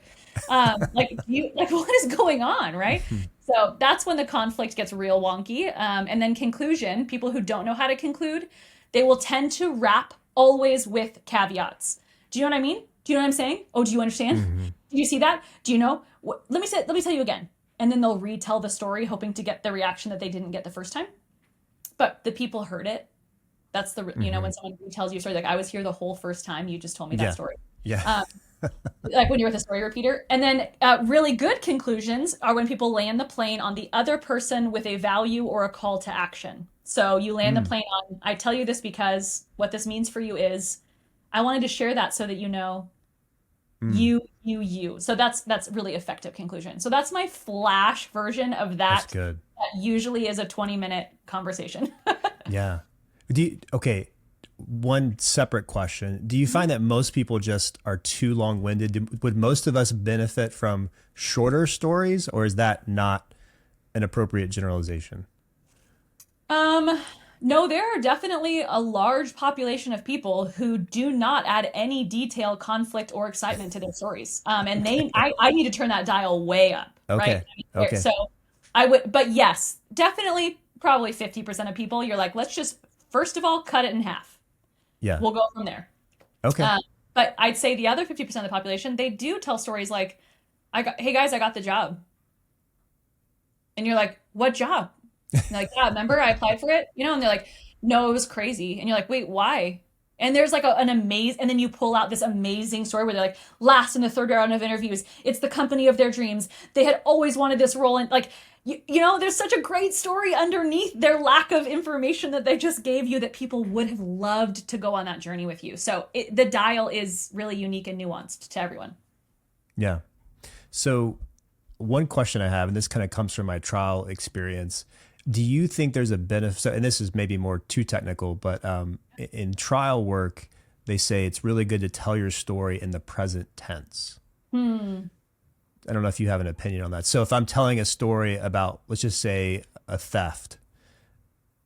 Like you like what is going on, right? So that's when the conflict gets real wonky. And then conclusion, people who don't know how to conclude, they will tend to wrap always with caveats. Do you know what I mean? Do you know what I'm saying? Oh, do you understand? Hmm. Do you see that? Do you know? Let me tell you again. And then they'll retell the story, hoping to get the reaction that they didn't get the first time. But the people heard it. That's Hmm. when someone retells you a story, like I was here the whole first time, you just told me that Yeah. story. Yeah. Um, like when you're with a story repeater. And then really good conclusions are when people land the plane on the other person with a value or a call to action. So you land the Mm, plane on, I tell you this because what this means for you is I wanted to share that so that you know mm. you. So that's really effective conclusion. So that's my flash version of That's that. good. That usually is a 20-minute conversation. Yeah. Okay, one separate question. Do you find that most people just are too long-winded? Would most of us benefit from shorter stories, or is that not an appropriate generalization? Um, no, there are definitely a large population of people who do not add any detail, conflict, or excitement to their stories. And Okay. I need to turn that dial way up, right? Okay. Okay. So I would, but yes, definitely, probably 50% of people, you're like, let's just, first of all, cut it in half. Yeah. We'll go from there. Okay. Um, but I'd say the other 50% of the population, they do tell stories like, hey guys, I got the job. And you're like, what job? And they're like, yeah, remember I applied for it? And they're like, no, it was crazy. And you're like, wait, why? And there's like an amazing, and then you pull out this amazing story where they're like, last in the third round of interviews, it's the company of their dreams. They had always wanted this role. And like, there's such a great story underneath their lack of information that they just gave you that people would have loved to go on that journey with you. So the dial is really unique and nuanced to everyone. Yeah. So one question I have, and this kind of comes from my trial experience. Do you think there's a benefit? So, and this is maybe more too technical, but in trial work, they say it's really good to tell your story in the present tense. Hmm. I don't know if you have an opinion on that. So if I'm telling a story about, let's just say, a theft,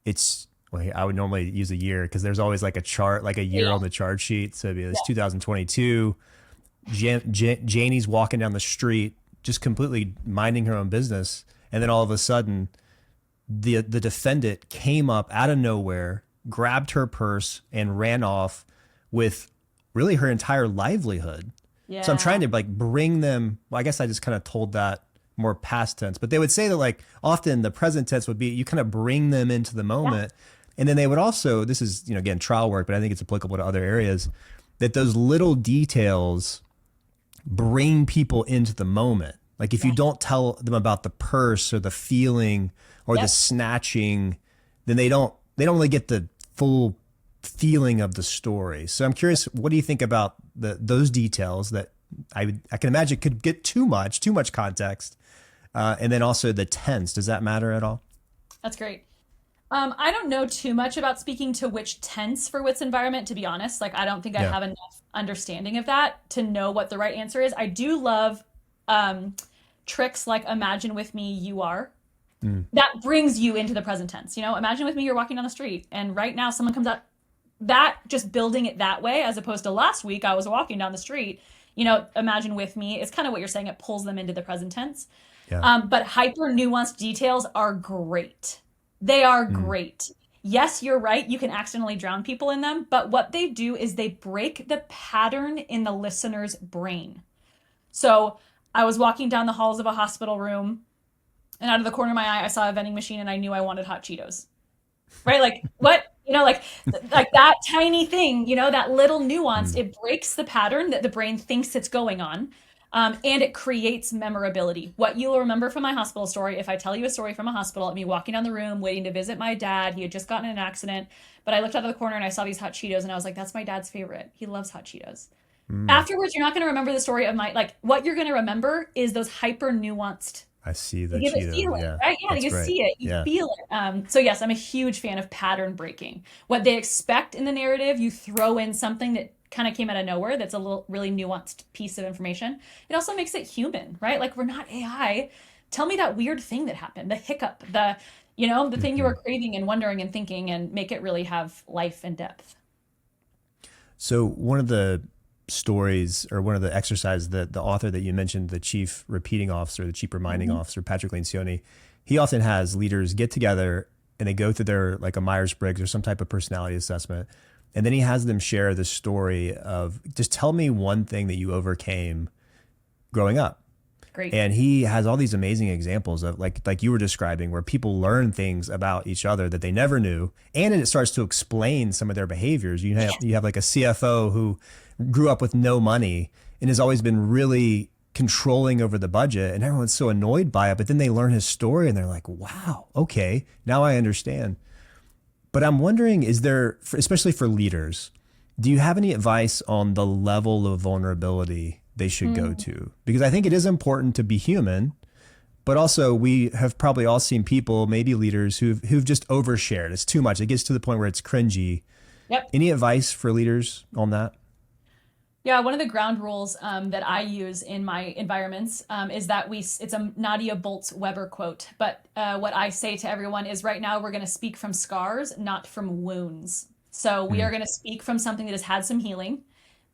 it's, well, I would normally use a year because there's always like a chart, like a year Yeah. on the chart sheet. So it'd be this Yeah. 2022. Janie's walking down the street, just completely minding her own business, and then all of a sudden, the defendant came up out of nowhere, grabbed her purse, and ran off with really her entire livelihood. So I'm Yeah. trying to like bring them. Well, I guess I just kind of told that more past tense, but they would say that like often the present tense would be you kind of bring them into the Yeah. moment, and then they would also, this is again trial work, but I think it's applicable to other areas, that those little details bring people into the moment. Like if you Yeah. don't tell them about the purse or the feeling or the Yep. snatching, then they don't really get the full feeling of the story. So I'm curious, what do you think about those details that I can imagine could get too much context, and then also the tense. Does that matter at all? That's great. I don't know too much about speaking to which tense for which environment, to be honest. Like, I don't think I Yeah. have enough understanding of that to know what the right answer is. I do love um, tricks like imagine with me you are. Mm. That brings you into the present tense. Imagine with me you're walking down the street and right now someone comes up. That just building it that way, as opposed to last week I was walking down the street. Imagine with me is kind of what you're saying. It pulls them into the present tense. Yeah. But hyper nuanced details are great. They are Mm. great. Yes, you're right. You can accidentally drown people in them, but what they do is they break the pattern in the listener's brain. So I was walking down the halls of a hospital room, and out of the corner of my eye, I saw a vending machine, and I knew I wanted hot Cheetos. Right? Like what? Like that tiny thing, that little nuance, Mm. it breaks the pattern that the brain thinks it's going on. And it creates memorability. What you'll remember from my hospital story, if I tell you a story from a hospital, me walking down the room, waiting to visit my dad. He had just gotten in an accident, but I looked out of the corner and I saw these hot Cheetos, and I was like, that's my dad's favorite. He loves hot Cheetos. Mm. Afterwards, you're not going to remember the story of what you're going to remember is those hyper nuanced I see To the give it Cheeto. feeling, Yeah, right? Yeah, that's you great. see it, you Yeah. feel it. So yes, I'm a huge fan of pattern breaking. What they expect in the narrative, you throw in something that kind of came out of nowhere that's a little really nuanced piece of information. It also makes it human, right? Like we're not AI. Tell me that weird thing that happened, the hiccup, the thing you Hmm. were craving and wondering and thinking, and make it really have life and depth. So one of the stories or one of the exercises that the author that you mentioned, the chief repeating officer, the chief reminding Mhm. officer, Patrick Lencioni, he often has leaders get together and they go through their like a Myers-Briggs or some type of personality assessment. And then he has them share the story of just tell me one thing that you overcame growing up. Great. And he has all these amazing examples of like you were describing where people learn things about each other that they never knew, and it starts to explain some of their behaviors. You have like a CFO who grew up with no money and has always been really controlling over the budget, and everyone's so annoyed by it, but then they learn his story and they're like, wow, okay, now I understand. But I'm wondering, is there, especially for leaders, do you have any advice on the level of vulnerability they should go Mm. to? Because I think it is important to be human, but also we have probably all seen people, maybe leaders, who've just overshared. It's too much. It gets to the point where it's cringy. Yep. Any advice for leaders on that? Yeah, one of the ground rules that I use in my environments is that it's a Nadia Bolz-Weber quote. But what I say to everyone is right now we're going to speak from scars, not from wounds. So we Hmm. are going to speak from something that has had some healing.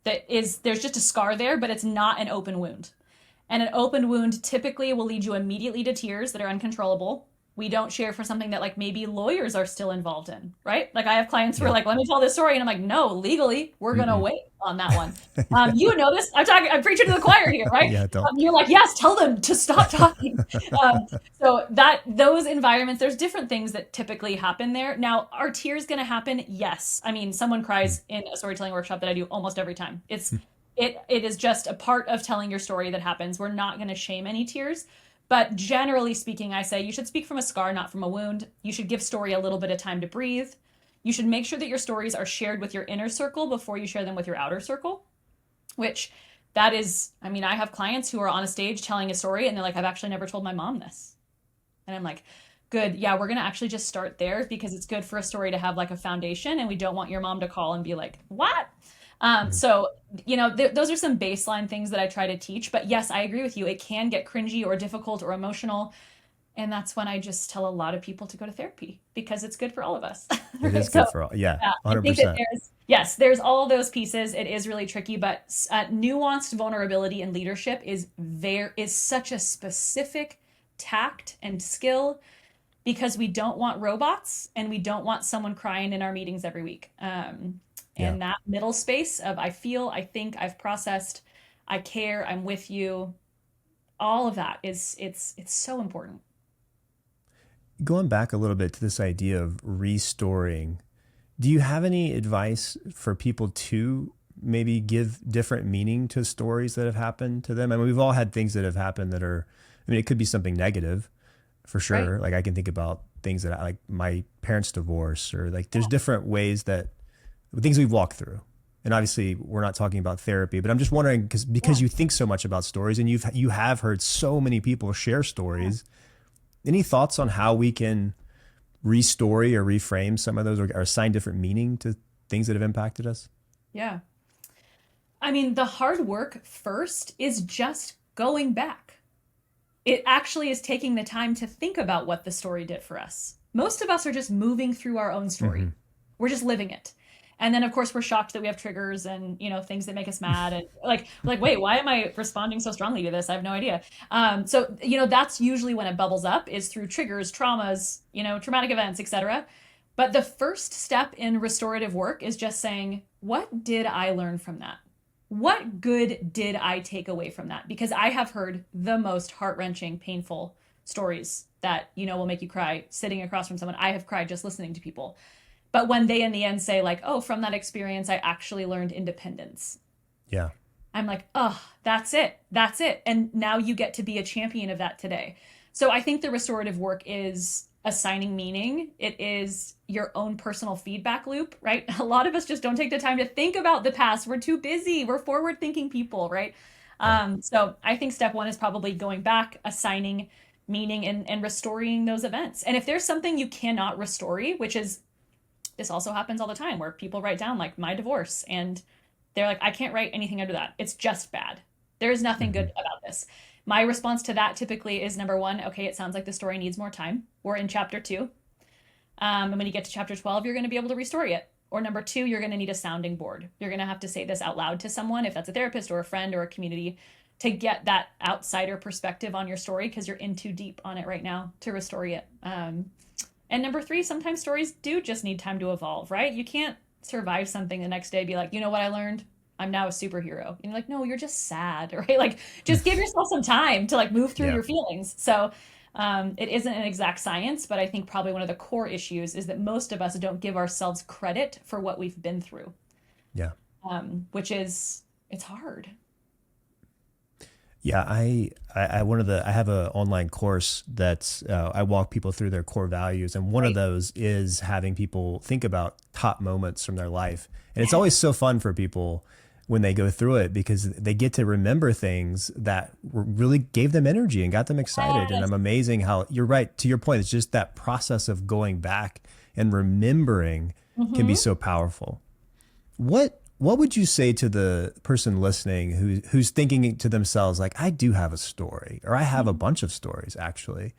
There's just a scar there, but it's not an open wound. And an open wound typically will lead you immediately to tears that are uncontrollable. We don't share for something that like maybe lawyers are still involved in, right? Like I have clients who are Yeah. like, let me tell this story. And I'm like, no, legally, we're gonna Mm-mm. wait on that one. Yeah. You know this. I'm preaching to the choir here, right? Yeah. Don't. You're like, yes, tell them to stop talking. So that those environments, there's different things that typically happen there. Now, are tears going to happen? Yes. I mean, someone cries in a storytelling workshop that I do almost every time. It is just a part of telling your story that happens. We're not going to shame any tears. But generally speaking, I say you should speak from a scar, not from a wound. You should give story a little bit of time to breathe. You should make sure that your stories are shared with your inner circle before you share them with your outer circle, which that is, I mean, I have clients who are on a stage telling a story and they're like, I've actually never told my mom this. And I'm like, good. Yeah, we're going to actually just start there because it's good for a story to have like a foundation and we don't want your mom to call and be like, what? Mhm. So, those are some baseline things that I try to teach. But yes, I agree with you. It can get cringy or difficult or emotional. And that's when I just tell a lot of people to go to therapy because it's good for all of us. It Right? is So, good for all. Yeah. yeah, I think that 100%. there's all those pieces. It is really tricky, but nuanced vulnerability in leadership is such a specific tact and skill because we don't want robots and we don't want someone crying in our meetings every week. Yeah. And that middle space of I feel, I think, I've processed, I care, I'm with you, all of that is it's so important. Going back a little bit to this idea of restoring, do you have any advice for people to maybe give different meaning to stories that have happened to them? I mean, we've all had things that have happened that are, I mean, it could be something negative for Right? sure. Like I can think about things that I, like my parents' divorce, or like there's different ways that things we've walked through. And obviously, we're not talking about therapy, but I'm just wondering because Yeah. you think so much about stories and you have heard so many people share Yeah. stories. Any thoughts on how we can restory or reframe some of those, or assign different meaning to things that have impacted us? Yeah. I mean, the hard work first is just going back. It actually is taking the time to think about what the story did for us. Most of us are just moving through our own story. Hmm. We're just living it. And then of course we're shocked that we have triggers and things that make us mad and like wait, why am I responding so strongly to this? I have no idea. So that's usually when it bubbles up is through triggers, traumas, traumatic events, etc. But the first step in restorative work is just saying, what did I learn from that? What good did I take away from that? Because I have heard the most heart-wrenching, painful stories that, will make you cry sitting across from someone. I have cried just listening to people. But when they in the end say, like, oh, from that experience, I actually learned independence. Yeah. I'm like, oh, that's it. That's it. And now you get to be a champion of that today. So I think the restorative work is assigning meaning. It is your own personal feedback loop, right? A lot of us just don't take the time to think about the past. We're too busy. We're forward thinking people, right? Yeah. So I think step one is probably going back, assigning meaning and restoring those events. And if there's something you cannot restore, which is, this also happens all the time where people write down like my divorce and they're like, I can't write anything under that. It's just bad. There is nothing good about this. My response to that typically is number one, okay, it sounds like the story needs more time. We're in chapter 2. And when you get to chapter 12, you're going to be able to restore it. Or number 2, you're going to need a sounding board. You're going to have to say this out loud to someone, if that's a therapist or a friend or a community, to get that outsider perspective on your story because you're in too deep on it right now to restore it. And number 3, sometimes stories do just need time to evolve, right? You can't survive something the next day, be like, you know what I learned? I'm now a superhero. And you're like, no, you're just sad, right? Like, just give yourself some time to like move through your feelings. So it isn't an exact science, but I think probably one of the core issues is that most of us don't give ourselves credit for what we've been through. Yeah. Which is, it's hard. Yeah, I have an online course that's I walk people through their core values, and one of those is having people think about top moments from their life, and it's always so fun for people when they go through it because they get to remember things that really gave them energy and got them excited. And I'm amazing how you're right to your point. It's just that process of going back and remembering can be so powerful. What would you say to the person listening who's thinking to themselves, like, I do have a story, or I have a bunch of stories actually,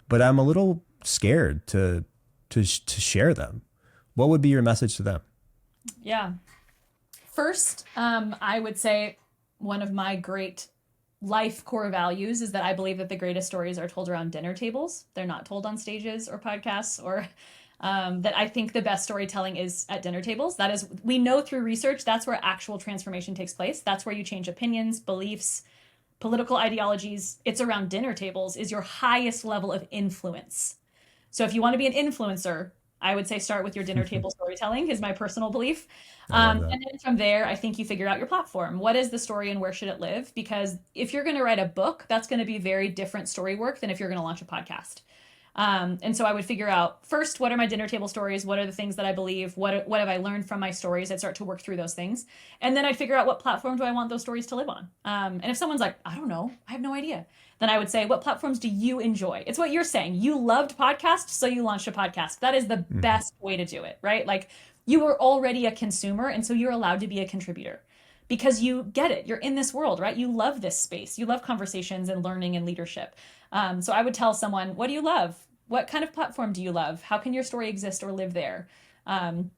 but I'm a little scared to share them? What would be your message to them? Yeah. First, I would say one of my great life core values is that I believe that the greatest stories are told around dinner tables. They're not told on stages or podcasts, or that I think the best storytelling is at dinner tables. That is, we know through research, that's where actual transformation takes place. That's where you change opinions, beliefs, political ideologies. It's around dinner tables is your highest level of influence. So if you want to be an influencer, I would say start with your dinner table storytelling is my personal belief. And then from there, I think you figure out your platform. What is the story and where should it live? Because if you're going to write a book, that's going to be very different story work than if you're going to launch a podcast. And so I would figure out first, what are my dinner table stories? What are the things that I believe? What have I learned from my stories? I'd start to work through those things. And then I'd figure out what platform do I want those stories to live on? And if someone's like, I don't know, I have no idea, then I would say, what platforms do you enjoy? It's what you're saying. You loved podcasts, so you launched a podcast. That is the best way to do it, right? Like, you were already a consumer, and so you're allowed to be a contributor because you get it. You're in this world, right? You love this space. You love conversations and learning and leadership. So I would tell someone, what do you love? What kind of platform do you love? How can your story exist or live there? And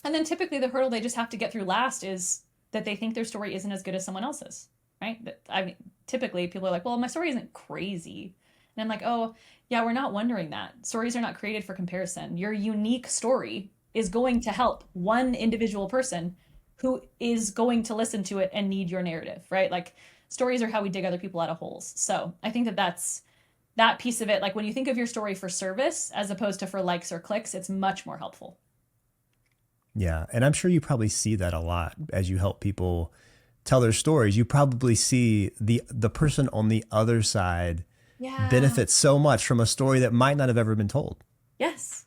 then typically the hurdle they just have to get through last is that they think their story isn't as good as someone else's, right? I mean, typically people are like, well, my story isn't crazy. And I'm like, oh, yeah, we're not wondering that. Stories are not created for comparison. Your unique story is going to help one individual person who is going to listen to it and need your narrative, right? Like, stories are how we dig other people out of holes. So I think that's that piece of it. Like, when you think of your story for service as opposed to for likes or clicks, it's much more helpful. Yeah. And I'm sure you probably see that a lot as you help people tell their stories. You probably see the person on the other side benefit so much from a story that might not have ever been told. Yes,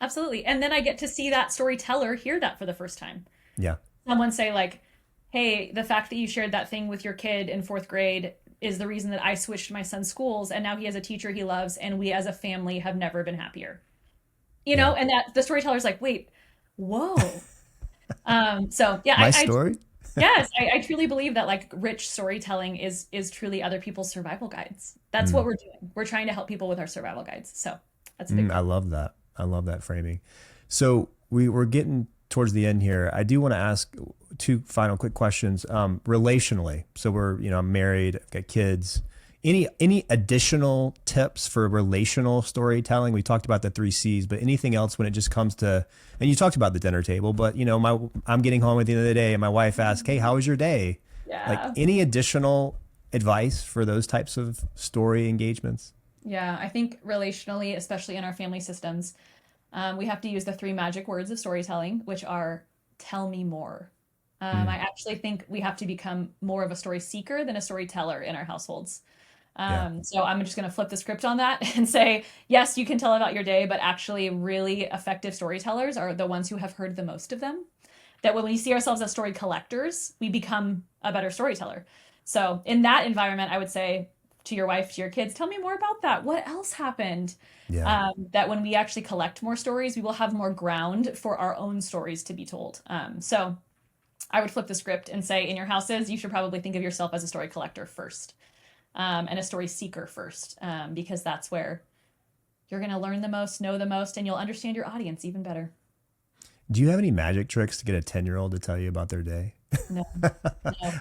absolutely. And then I get to see that storyteller hear that for the first time. Yeah. Someone say like, hey, the fact that you shared that thing with your kid in 4th grade is the reason that I switched my son's schools, and now he has a teacher he loves, and we as a family have never been happier. You know, and that the storyteller's like, wait, whoa. So yeah, my story. Yes, I truly believe that like rich storytelling is truly other people's survival guides. That's what we're doing. We're trying to help people with our survival guides. So that's a big I love that. I love that framing. So we're getting towards the end here. I do want to ask 2 final quick questions. Relationally, so I'm married, I've got kids. Any additional tips for relational storytelling? We talked about the 3 C's, but anything else when it just comes to, and you talked about the dinner table, but I'm getting home at the end of the day and my wife asks, hey, how was your day? Yeah. Like, any additional advice for those types of story engagements? Yeah, I think relationally, especially in our family systems, we have to use the 3 magic words of storytelling, which are tell me more. I actually think we have to become more of a story seeker than a storyteller in our households. So I'm just going to flip the script on that and say, yes, you can tell about your day, but actually really effective storytellers are the ones who have heard the most of them. That when we see ourselves as story collectors, we become a better storyteller. So in that environment, I would say to your wife, to your kids, tell me more about that. What else happened? Yeah. That when we actually collect more stories, we will have more ground for our own stories to be told. So I would flip the script and say, in your houses, you should probably think of yourself as a story collector first, and a story seeker first, because that's where you're going to learn the most, know the most, and you'll understand your audience even better. Do you have any magic tricks to get a 10-year-old to tell you about their day? No,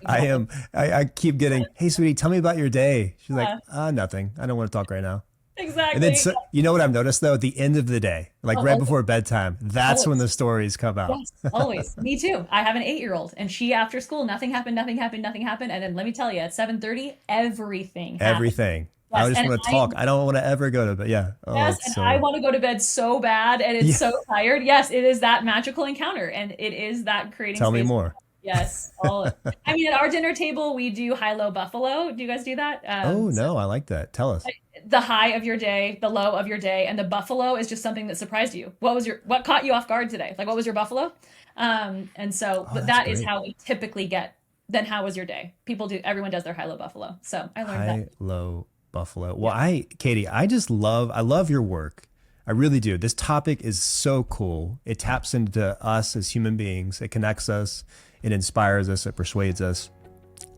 I keep getting, hey, sweetie, tell me about your day. She's Yeah. like, nothing. I don't want to talk right now. Exactly. And then, you know what I've noticed though, at the end of the day, like right Always. before bedtime, that's when Always. the stories come out. Yes, always. Me too. I have an 8-year-old, and she after school, nothing happened, nothing happened, nothing happened. And then let me tell you, at 7:30, everything happened. Everything. Yes, I just and want to talk. I don't want to ever go to bed. Yeah. Oh, yes, it's and so. I want to go to bed so bad, and it's Yeah. so tired. Yes, it is that magical encounter, and it is that creating Tell me space. more. Yes, I mean, at our dinner table, we do high-low buffalo. Do you guys do that? Oh no, I like that. Tell us. The high of your day, the low of your day, and the buffalo is just something that surprised you. What caught you off guard today? Like, what was your buffalo? And so, Oh, but that's that is great. how we typically get. Then how was your day? Everyone does their high low buffalo. So I learned that. High, low, buffalo. Well, Katie, I love your work. I really do. This topic is so cool. It taps into us as human beings. It connects us. It inspires us. It persuades us.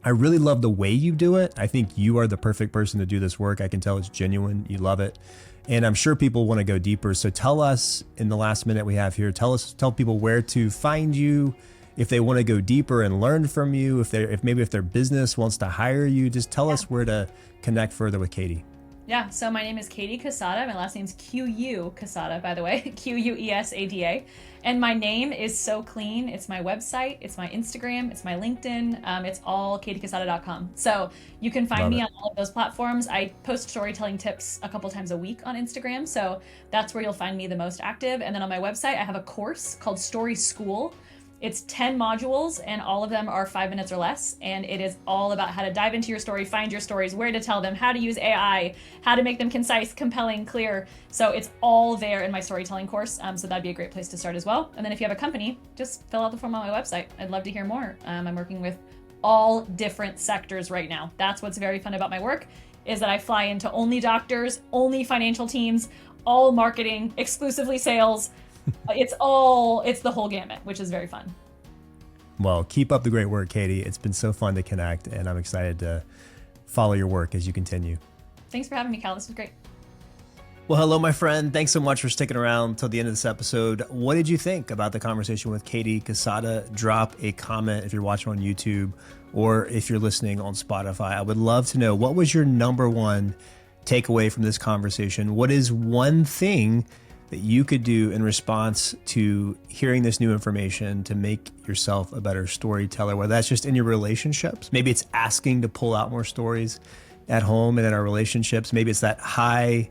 I really love the way you do it. I think you are the perfect person to do this work. I can tell it's genuine. You love it. And I'm sure people want to go deeper. So tell us in the last minute we have here, tell people where to find you. If they want to go deeper and learn from you, if their business wants to hire you, just tell us where to connect further with Katie. Yeah, so my name is Katie Quesada. My last name's Q-U Quesada, by the way, Quesada. And my name is so clean. It's my website, it's my Instagram, it's my LinkedIn. It's all katiequesada.com. So you can find me on all of those platforms. I post storytelling tips a couple times a week on Instagram. So that's where you'll find me the most active. And then on my website, I have a course called Story School. It's 10 modules, and all of them are 5 minutes or less. And it is all about how to dive into your story, find your stories, where to tell them, how to use AI, how to make them concise, compelling, clear. So it's all there in my storytelling course. So that'd be a great place to start as well. And then if you have a company, just fill out the form on my website. I'd love to hear more. I'm working with all different sectors right now. That's what's very fun about my work, is that I fly into only doctors, only financial teams, all marketing, exclusively sales. It's the whole gamut, which is very fun. Well, keep up the great work, Katie. It's been so fun to connect, and I'm excited to follow your work as you continue. Thanks for having me, Cal. This was great. Well, hello, my friend. Thanks so much for sticking around till the end of this episode. What did you think about the conversation with Katie Quesada? Drop a comment if you're watching on YouTube or if you're listening on Spotify. I would love to know, what was your number one takeaway from this conversation? What is one thing that you could do in response to hearing this new information to make yourself a better storyteller, whether that's just in your relationships? Maybe it's asking to pull out more stories at home and in our relationships. Maybe it's that high,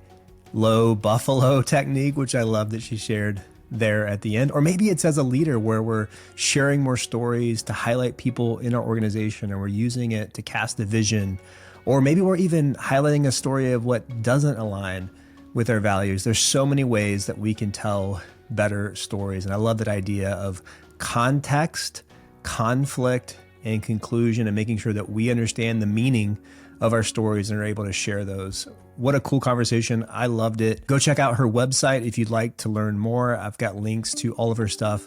low buffalo technique, which I love that she shared there at the end. Or maybe it's as a leader where we're sharing more stories to highlight people in our organization and we're using it to cast a vision. Or maybe we're even highlighting a story of what doesn't align with our values. There's so many ways that we can tell better stories. And I love that idea of context, conflict, and conclusion, and making sure that we understand the meaning of our stories and are able to share those. What a cool conversation. I loved it. Go check out her website if you'd like to learn more. I've got links to all of her stuff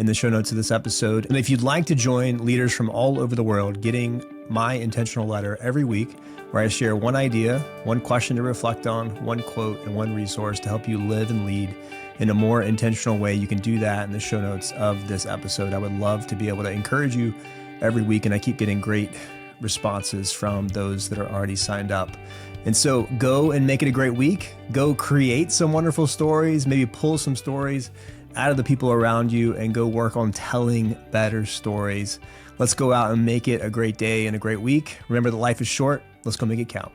in the show notes of this episode. And if you'd like to join leaders from all over the world getting my intentional letter every week, where I share one idea, one question to reflect on, one quote, and one resource to help you live and lead in a more intentional way, you can do that in the show notes of this episode. I would love to be able to encourage you every week, and I keep getting great responses from those that are already signed up. And so go and make it a great week. Go create some wonderful stories, maybe pull some stories out of the people around you and go work on telling better stories. Let's go out and make it a great day and a great week. Remember that life is short. Let's go make it count.